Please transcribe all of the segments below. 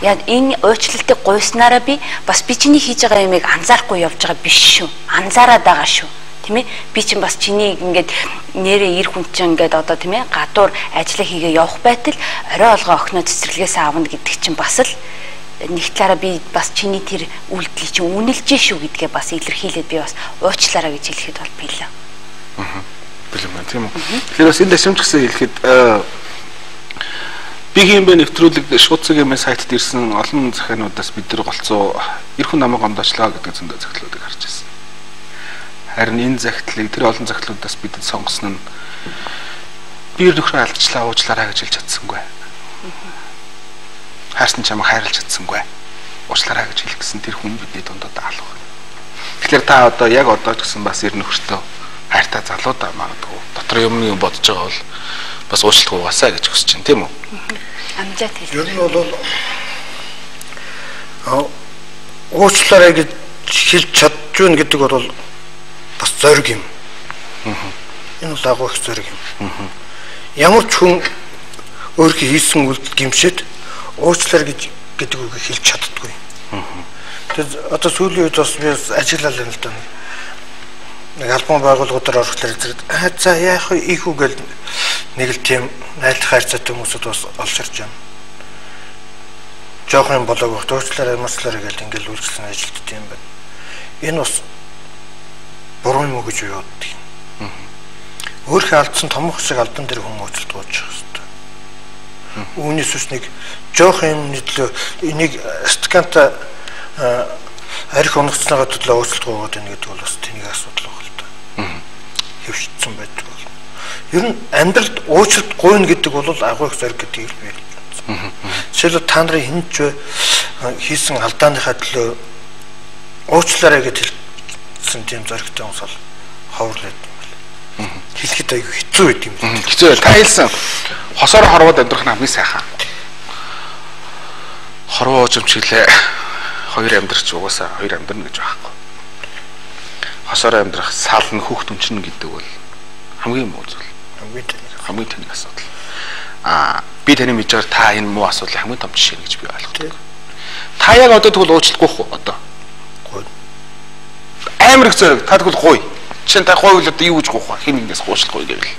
Яг энэ уучлалтыг гуйснараа би бас би чиний хийж байгаа юмыг анзаарахгүй явж байгаа биш шүү. Анзаараад байгаа шүү. Тийм ээ? Би чинь бас чиний ингээд нэрээ ир хүн чинь ингээд одоо тийм ээ гадуур ажиллаа хийгээ явах байтал орой олгоо охиноо цэцэрлэгээс аавна гэдэг чинь бас л нэг талаараа би бас чиний тэр үйлдэлийг чинь үнэлж шүү гэдгээ бас илэрхийлээд би бас уучлаарай гэж хэлэхэд бол билээ. Билээ мэн тийм үү. Тэгэхээр бас энэ дашимч гэсэн хэлэхэд би хэмбэ нэвтрүүлэг шууд цагийн сайтад ирсэн олон захиануудаас бид нар голцоо эр хүн намайг гомдоочлаа гэдэг зөндөө захидлуудыг харж байсан. Харин энэ захидлыг тэр олон захидлуудаас бидэд сонгосон нь би нөхрөө алдчихлаа уучлаарай гэж хэлж чадсангүй. Хайрсан чамайг хайрлаж чадсангүй. Уучлаарай гэж хэлэх гэсэн тэр хүн бидний дундад алах. Тэгэхээр та одоо яг одоо ч гэсэн бас эр нөхөртөө хайртай залуудаа магадгүй дотор юм бодож байгаа бол бас уучлалт угаасаа гэж хүсэж байна тийм үү? Амжаад хэлээ. Ер нь бол уучлаарай гэж хэлж чадчихвэн гэдэг бол бас зориг юм. Энэ бол агуу их зориг юм. Ямар ч хүн өөрийнхөө хийсэн үйлдэл гимшээд уучлаарай гэдэг үгийг хэлж чаддаггүй. Тэгээд одоо сүүлийн үед бас би ажиллалаа л да. Нэг албан байгууллагуудаар орохлоор зэрэг за яах вэ ийхүү гэл нэг л тийм найдах хайрцаатай хүмүүсүүд бас олж ирж байна. Жохон болоог уучлаарай маслаарай гэл ингээл үйлчлэн ажилтдаг юм байна. Энэ бас буруу юм уу гэж боддог. Өөрхөн алдсан томох шиг албан дээр хүн уучлалт гооч хэвээр. Үүнээс ус нэг жохон юм нэтлөө энийг стаканта арх оногцсныгаа төлөө уучлалт гоогаад байна гэдэг бол бас тэнийг асуудал байна л да. Хөвшдсөн байдаг бол. Ер нь амьдралд уучлалт гойно гэдэг бол агуу их зориг гэдгийг би хэлж байна. Жишээлбэл та нарын хинч хийсэн алдааныхаа төлөө уучлаарай гэж хэлсэн тийм зоригтой хүмүүс бол ховрлаад юм байна. Хэлэхэд аягүй хэцүү байд юм. Хэцүү байл. Та хэлсэн хосоор хорвоод амьдрах нь хамгийн сайхан. Хорвоо уужимчлээ. Хоёр амьдрч угаасаа хоёр амьдрна гэж байхгүй. Хосоор амьдрах сална хүүхд өнчнө гэдэг бол хамгийн муу зүйл. Хамгийн тэнэг асуудал. Би таны мэдж байгаа та энэ муу асуудлын хамгийн том жишээ гэж би ойлгодог. Та яг одоо тэгвэл уучлахгүй хөө одоо. Гуй. Амар их зэрэг та тэгвэл гуй. Жишээ нь та гуй л одоо юу гэж гуйх вэ? Хин нэгнээс уучлахгүй гэвэл.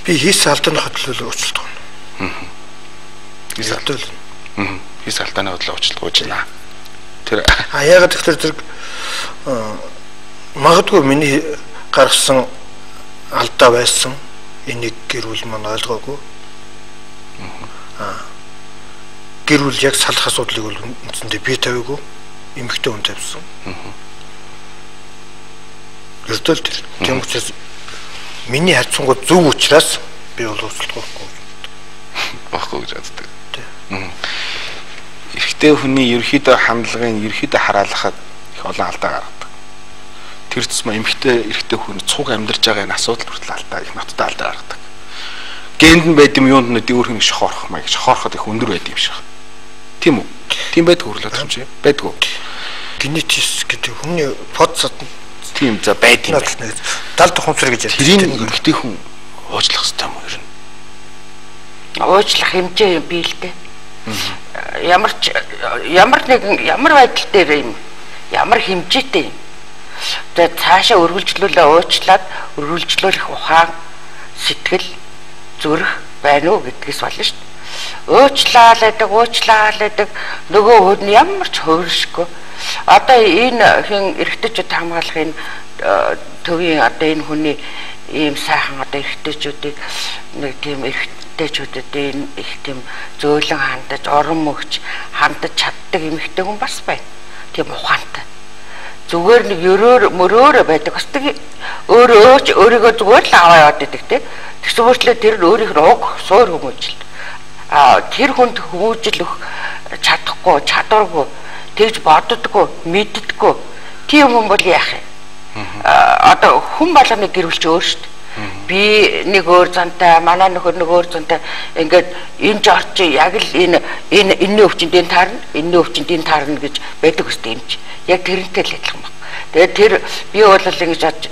Би хийсэн алдааны хөдлөл уучлалт гоо. Хийсэн алдаа. Хийсэн алдааны хөдлөл уучлалт гооч байна. Тэр яагаад тэгэхээр зэрэг магадгүй миний гаргасан алдаа байсан энийг гэрүүл маань ойлгоогүй. Гэрүүл яг салах асуудлыг бол үндсэндээ би тавиагүй. Эмэгтэй хүн тавьсан. Ердөө л тэр. Тийм учраас миний хайцсангууд зөв учраас би бол уучлалт байхгүй гэж боддог. Эрэгтэй хүний ерөөхдөө хандлагын ерөөхдөө хараалахад их олон алдаа гаргадаг. Тэр тусмаа эмэгтэй эрэгтэй хүн цуг амьдарч байгаа энэ асуудал хүртэл алдаа их ноттой алдаа гаргадаг. Генд нь байд юм юунд нь дүүрхэн шохорох маяг шохороход их өндөр байд юм шиг. Тийм үү? Тийм байдаг хөрлөд юм чи. Байдгүй. Генетис гэдэг хүний подсад тийм за байд юм. 70 тухамсар гэж ярьдаг. Тэрийг эмэгтэй хүн уучлах хэрэгтэй юм ер нь. Уучлах хэмжээ бий л дээ. Ямар байдал дээр юм ямар хэмжээтэй юм. Тэгээд цаашаа өргөлжлүүлээ уучлаад өргөлжлүүлэх ухаан сэтгэл зүрх байна уу гэдгээс болно шүү дээ. Уучлаалаадаг нөгөө хүн ямар ч хувиршгүй. Одоо энэ хин эрэгтэйчүүд хамгаалахын төвийн одоо энэ хүний ийм сайхан одоо эрэгтэйчүүдийг нэг тийм эрэгтэйчүүдэд энэ их тийм зөөлөн хандаж, орон мөгч хандаж чаддаг эмэгтэй хүн бас байна. Тийм ухаантай. Зүгээр нэг мөрөөрөө байдаг. Бас тэг өөрийгөө зүгээр л аваа яваад идэг те. Тэгсэн мөртлөө тэр өөрийнх нь уг суур хүмүүжил. Тэр хүнд хүмүүжил өгөх чадахгүй, чадваргүй, тэгж боддоггүй, мэддэггүй. Тийм хүн бол яах юм? Одоо хүн болгоны гэрүүлч өөр шүү дээ. Би нэг өөр зантай, манай нөхөр нэг өөр зантай ингээд энэ жорч яг л энэ өвчнөд энэ таарна, энэ өвчнөд энэ таарна гэж байдаг үстэй юм чи. Яг тэрнтэй л адилхан баг. Тэгээд тэр би бол ингэж бодож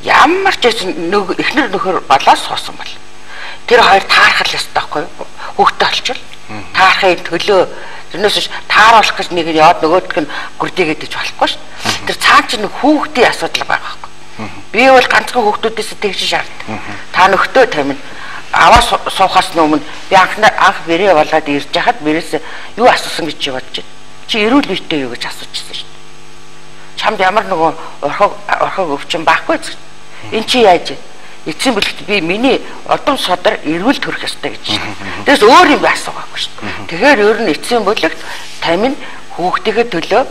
ямар ч ихнэр нөхөр болоос суусан бол тэр хоёр таарах л ёстой байхгүй хүүхдээ олчвол таарахын төлөө тэрнээс тааруулах гэж нэг яваад нөгөөдг нь гүрдийгээд иж болохгүй шүү. Тэр цаан чинь хүүхдийн асуудал байгаа байхгүй. Би бол ганцхан хүүхдүүдээс тэгж шаарддаг. Та нөхдөө тамин аваа суухаас өмнө би анх бэрээ болоод ирж хахад бэрээс юу асуусан гэж бодож байна. Чи эрүүл мэндтэй юу гэж асуужсэн шүү. Чамд ямар нэгэн орхог өвчин байхгүй зү. Энд чи яаж вэ? Эцсийн бүлэгт би миний одон содар эрүүл төрөх ёстой гэж. Тэгээс өөр юм асуугаагүй шүү. Тэгэхээр өөр нь эцсийн бүлэгт тамин хүүхдийнхээ төлөө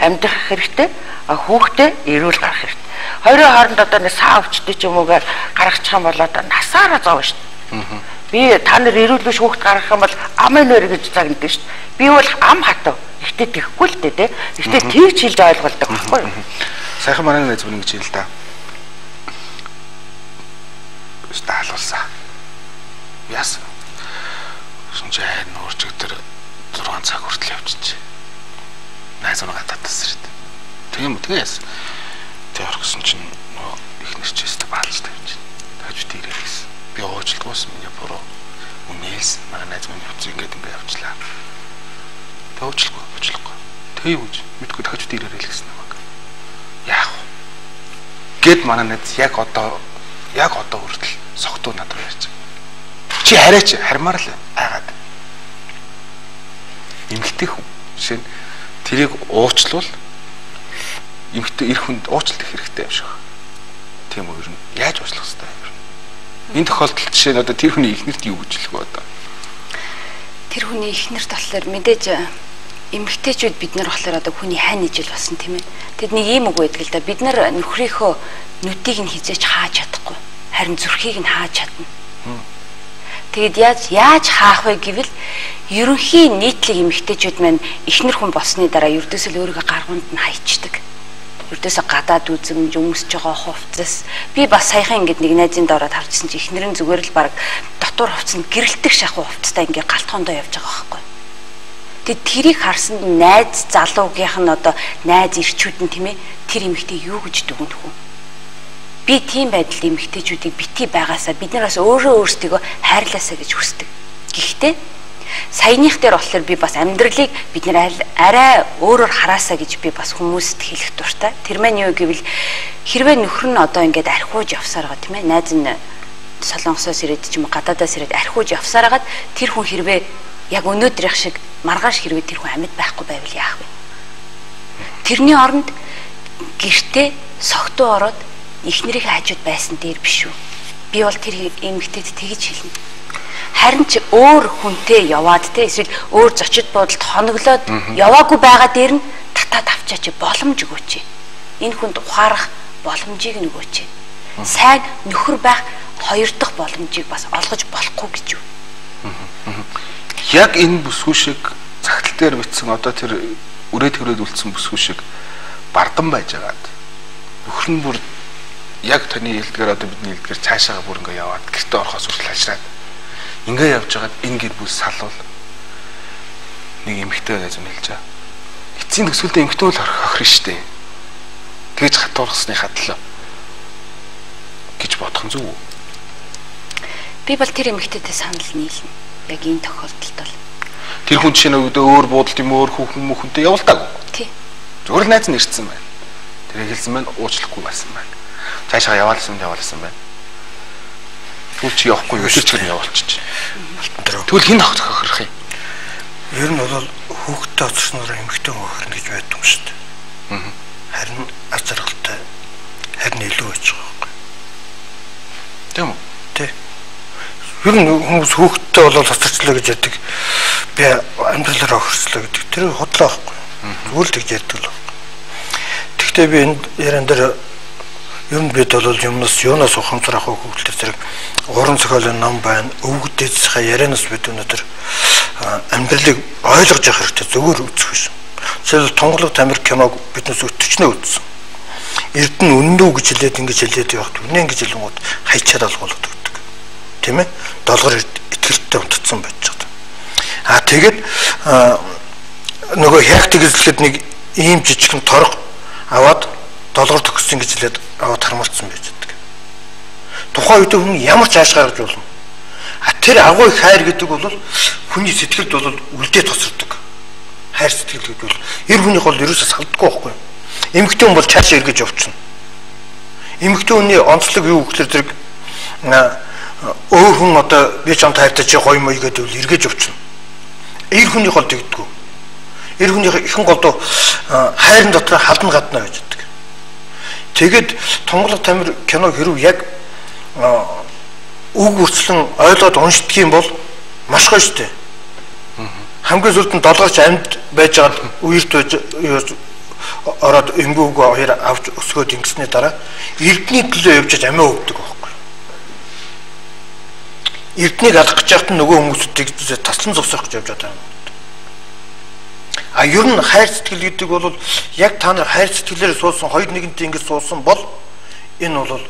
амьдрах хэрэгтэй, хүүхдээ эрүүл гарах хэрэгтэй. Хоёрын хооронд одоо нэг саа өвчтэй ч юм уугаар гаргачих юм бол одоо насаараа зов шүү. Би та нар эрүүл биш хүүхд гаргах юм бол амын нөр гэж загнадаг шүү. Би бол ам хатав. Ихтэй тэхгүй л дээ, ихтэй тэгж хэлж ойлгуулдаг байхгүй юу? Сайхан манай найз бүр ингэж хэл та. Стаалуулсан. Яасан. Шинжээ нуурч өдөр 6 цаг хүртэл явчихжээ. Найз унаа татсан шүү дээ. Тийм үү, тэгээс. Тэг орхсон чинь их нэрчээстэй баалж тавьж байна. Тажид ирээсэн. Би уучлалгүйсэн миний буруу. Үнээс манай найз минь явц ингээд явчлаа. Тэг уучлахгүй. Тэг юу гэж мэдгүй тажид ирээрэй л гэсэн юм. Яах вэ? Гэт манай найз яг одоо хүртэл согтуу надад ярьж байгаа. Чи хараач хармаар л айгаад. Эмэгтэй хүн жишээ нь тэрийг уучлуул эмэгтэй эр хүнд уучлалт их хэрэгтэй юм шиг. Тийм үү? Яаж уучлах хэрэгтэй юм? Энэ тохиолдолд жишээ нь одоо тэр хүний эхнэрт юу гэж хэлэх вэ одоо? Тэр хүний эхнэрт болохоор мэдээж эмэгтэйчүүд бид нар болохоор одоо хүний хань ижил болсон тийм ээ. Тэд нэг юм үг байдаг л да. Бид нар нөхрийнхөө нүдийг нь хизээч хааж чадахгүй. Харин зүрхийг нь хааж чадна. Тэгэд яаж хаах вэ гэвэл ерөнхий нийтлэг эмэгтэйчүүд маань эхнэр хүн болсны дараа ердөөсөө өөрийгөө гаргуунд нь хайчдаг. Ердөөсөө гадаад үзэмж өмсөж байгаа хувцас. Би бас саяхан ингээд нэг найзын доороод харчихсан чи эхнэр нь зүгээр л баг дотор хувцсанд гэрэлтэх шахуу хувцастай ингээд галтгоондоо явж байгаа байхгүй. Тэгэд тэрийг харсанд найз залуугийнх нь одоо найз ирчүүд нь тийм ээ тэр эмэгтэй юу гэж дүгнэх вэ? Би тийм байдал эмэгтэйчүүдийг бити байгаасаа бид нараас өөрсдөө хайрлаасаа гэж хүсдэг. Гэхдээ саяных дээр болохоор би бас амьдралыг бид нар арай өөрөөр хараасаа гэж би бас хүмүүст хэлэх дуртай. Тэр маань юу гэвэл хэрвээ нөхөр нь одоо ингээд архиуж явсаар байгаа тийм ээ найз нь солонгосоос ирээд ч юм уу гадаадаас ирээд архиуж явсаар хагаад тэр хүн хэрвээ яг өнөөдрийнх шиг маргааш хэрвээ тэр хүн амьд байхгүй байвал яах вэ? Тэрний оронд гэртээ согтуу ороод эхнэрийн хажууд байсан дээр биш үү? Би бол тэр эмэгтэйд тэгж хэлнэ. Харин ч өөр хүнтэй яваад те эсвэл өөр зочид буудалд хоноглоод яваагүй байгаа дээр нь татаад авчаач боломж өгөөч. Энэ хүнд ухаарах боломжийг нь өгөөч. Сайн нөхөр байх хоёр дахь боломжийг бас олгож болохгүй гэж юу? Яг энэ бүсгүй шиг цагтл дээр битсэн одоо тэр үрээд хөрөөд үлдсэн бүсгүй шиг бардан байж байгаад нөхөр нь бүр яг таны хэлдгээр одоо бидний хэлдгээр цаашаага бүр ингээ яваад гэртээ орохоос хүртэл хашраад ингээ явж байгаад энэ гэр бүл салвал нэг эмэгтэй байж хэлж байгаа. Эцсийн төсвөлдөө эмэгтэй бол хохирно штэ. Тэгэж хатуурхсныхаа төлөө гэж бодох нь зөв үү? Би бол тэр эмэгтэйтэй санал нийлнэ. Яг энэ тохиолдолд бол тэр хүн чинь өөр буудалд юм өөр хүүхэн мөхөнтэй явуулдаагүй. Тий. Зүгээр найз нь ирсэн байна. Тэр хэлсэн байна уучлахгүй байсан байна. Цаашаа яваалсан байна. Түл чи явахгүй юу ч гэж явуулчих. Тэгвэл хин хохирох юм. Ер нь бол хүүхдтэй оцсноор эмэгтэй хохирно гэж байдаг юм шүү дээ. Харин аз жаргалтай харин илүү байж байгаа байхгүй. Тийм үү? Тий. Ер нь хүмүүс хүүхдтэй болоод хоцорчлоо гэж яддаг. Би амьдралаараа хохирчлоо гэдэг. Тэр худлаа байхгүй. Зүгээр л тэгж яддаг л. Тэгтээ би энэ яран дээр ер нь бид бол юмнаас юунаас ухамсарах хөвгөлтөр зэрэг уран зохиолын ном байна. Өвгдөөсийнхаа ярианаас бид өнөөдөр амьдралыг ойлгож явах хэрэгтэй зөвөр үзэх биш. Жишээлбэл Тунгалаг тамир киног биднээс өтөчнөө үзсэн. Эрдэнэ үнэн үү гэж хэлээд ингэж хэлээд явахт үнэн ингэж хэлэнгууд хайчаад алгуулдаг гэдэг. Тийм ээ? Долгор итгэлтэй унтцсан байж байгаа. Тэгээд нөгөө хягтыг эзлэхэд нэг ийм жижигхэн торго аваад долгор төгссөн гэж хэлээд аваад хармарцсан байж байгаа. Тухайн үед хүн ямар ч ааш гаргаж болно. Тэр агуу их хайр гэдэг бол хүний сэтгэлд бол үлдээ тосрдог. Хайр сэтгэл гэдэг бол эр хүнийх бол ерөөсөө салдаггүй байхгүй. Эмэгтэй хүн бол цаашаа эргэж явчихна. Эмэгтэй хүний онцлог юу гэхээр зэрэг өөр хүн одоо би чамд хайртай чи гоё мой гэдэг бол эргэж явчихна. Эр хүнийх бол тэгдэггүй. Эр хүнийх ихэн голдуу хайрын дотор халдна гадна байж байдаг. Тэгэд Тонголго Тамир кино хэрв яг үг үрчлэн ойлгоод уншдаг юм бол маш гоё штэ. Хамгийн сүлд нь долгооч амьд байж байгаад үерт байж ороод эмгүүгөө хоёр авч өсгөөд ингэсний дараа эрдний төлөө явж амиа өгдөг байхгүй. Эрднийг алах гэж яхад нөгөө хүмүүсүүдийг таслан зогсоох гэж явж байгаа юм. Ер нь хайр сэтгэл гэдэг бол яг та нар хайр сэтгэлээр суусан хоёр нэгэнтэй ингэж суусан бол энэ бол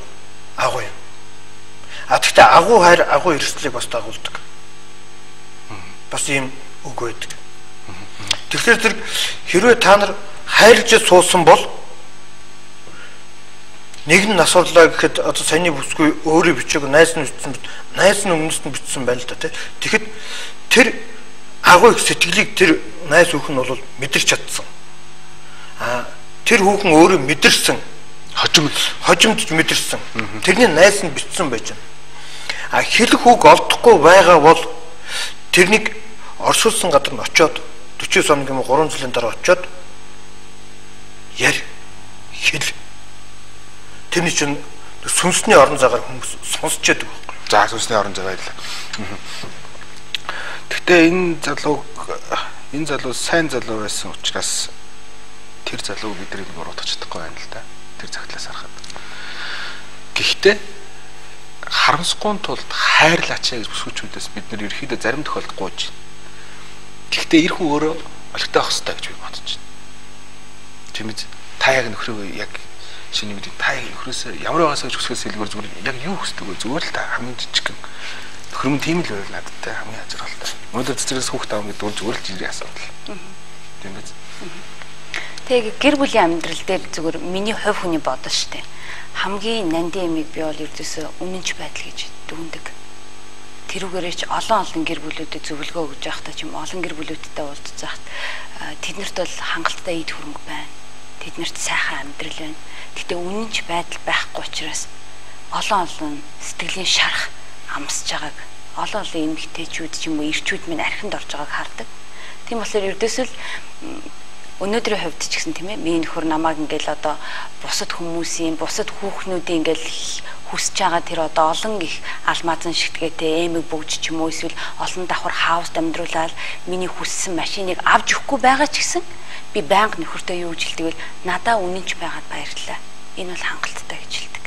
агуу юм. Гэхдээ агуу хайр агуу эрсдлийг бас дагуулдаг. Бас ийм үг байдаг. Тэгэхээр зэрэг хэрвээ та нар хайрлж суусан бол нэг нь насварлаа гэхэд одоо саяны бүсгүй өөрөө бичээг найз нь өмнөс нь бичсэн байна л да тий. Тэгэхэд тэр агуу их сэтгэлийг тэр найз хүүхэн бол мэдэрч чадсан. Тэр хүүхэн өөрөө мэдэрсэн. Хожимдж мэдэрсэн. Тэрний найз нь бичсэн байж байна. Хэлэх үг олдохгүй байгаа бол тэрнийг оршуулсан гадар нь очиод 40 сар юм 3 жилийн дараа очиод яар хэл. Тэрний чинь сүнсний орон цагаар хүмүүс сонсч яддаг байхгүй. За сүнсний орон цаг байлаа. Гэхдээ энэ залуу сайн залуу байсан учраас тэр залууг бидний буруутгах чадахгүй байна л да. Тэр цагтлаас харахад. Гэхдээ харамсахгүй тулд хайрлаач гэж бүсгүүчүүдээс бид нэр ерөөхдөө зарим тохиолдолд гууж байна. Гэхдээ эр хүн өөрөө олигтой байх хэрэгтэй гэж би бодож байна. Тийм үү? Та яг нөхрөө яг шинэ үед та нөхрөөсөө ямар байгаасаа гэж хүсээс хэлбэр зүгээр яг юу хүсдэг вэ? Зүгээр л та хамгийн жижигхэн нөхөр минь тийм л байв надтай хамгийн ажралтай. Өнөөдөр цэцэрэс хүүхд аав гэдэг бол зүгээр л жирийн асуудал. Тийм үү? Тэгээ гэр бүлийн амьдрал дээр зүгээр миний хувь хүний бодол штэ. Хамгийн нандин ямиг би бол ердөөсөө үнэнч байдал гэж дүгндэг. Тэрүүгээрээ ч олон гэр бүлүүдэд зөвлөгөө өгж байхдаа ч юм олон гэр бүлүүдтэй уулзж байхад тэднэрт бол хангалттай эд хөрөнгө байна. Тэднэрт сайхан амьдрал байна. Гэтэ үнэнч байдал байхгүй учраас олон сэтгэлийн шарах амсж байгааг олон эмэгтэйчүүд ч юм уу эрчүүд минь архинд орж байгааг хардаг. Тийм болохоор ердөөсөө өнөөдрийн хувьд ч гэсэн тийм ээ миний нөхөр намайг ингээл одоо бусад хүмүүсийн бусад хүүхнүүдийн ингээл хүсэж байгаа тэр одоо олон их алмазан шигтгээтэй эмэг бөгж ч юм уу эсвэл олон давхар хаусд амьдруулаад миний хүссэн машиныг авч өгөхгүй байгаа ч гэсэн би байнга нөхөртөө юу гэж хэлдэг вэ? Надаа үнэнч байгаад баярлалаа. Энэ бол хангалттай гэж хэлдэг.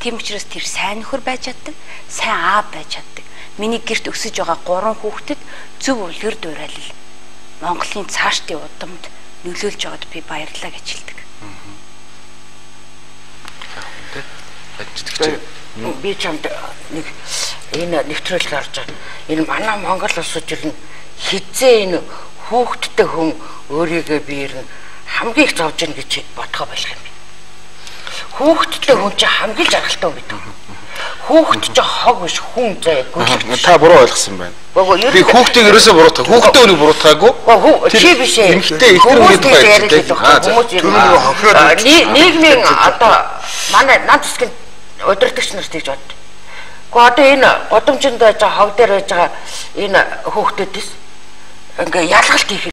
Тийм учраас тэр сайн нөхөр байж чаддаг, сайн аав байж чаддаг. Миний гэрт өсөж байгаа 3 хүүхдэд зөв үлгэр дуурайлал Монголын цаашдын удамд нөлөөлж байгаад би баярлалаа гэж хэлдэг. Би чамд нэг энэ нэвтрүүлэг харж байгаа. Энэ манай Монгол улсад юу хизээ энэ хүүхдтэй хүн өөрийгөө биер хамгийн их зовж ийн гэж бодгоо болох юм би. Хүүхдтэй хүн чинь хамгийн жаргалтай хүн гэдэг. Хүүхд чинь хог биш хүн зай гүйлгэж. Та буруу ойлгосон байна. Би хүүхдийг ерөөсөө буруутгах. Хүүхдээ үнийг буруутгаагүй. Чи биш ээ. Эмэгтэй их хүмүүс нийгмийн одоо манай над засгийн удирдагч нар тэгж бод. Гэхдээ одоо энэ гудамжинд байж байгаа хог дээр байж байгаа энэ хүүхдүүдээс ингээ ялгалт хийх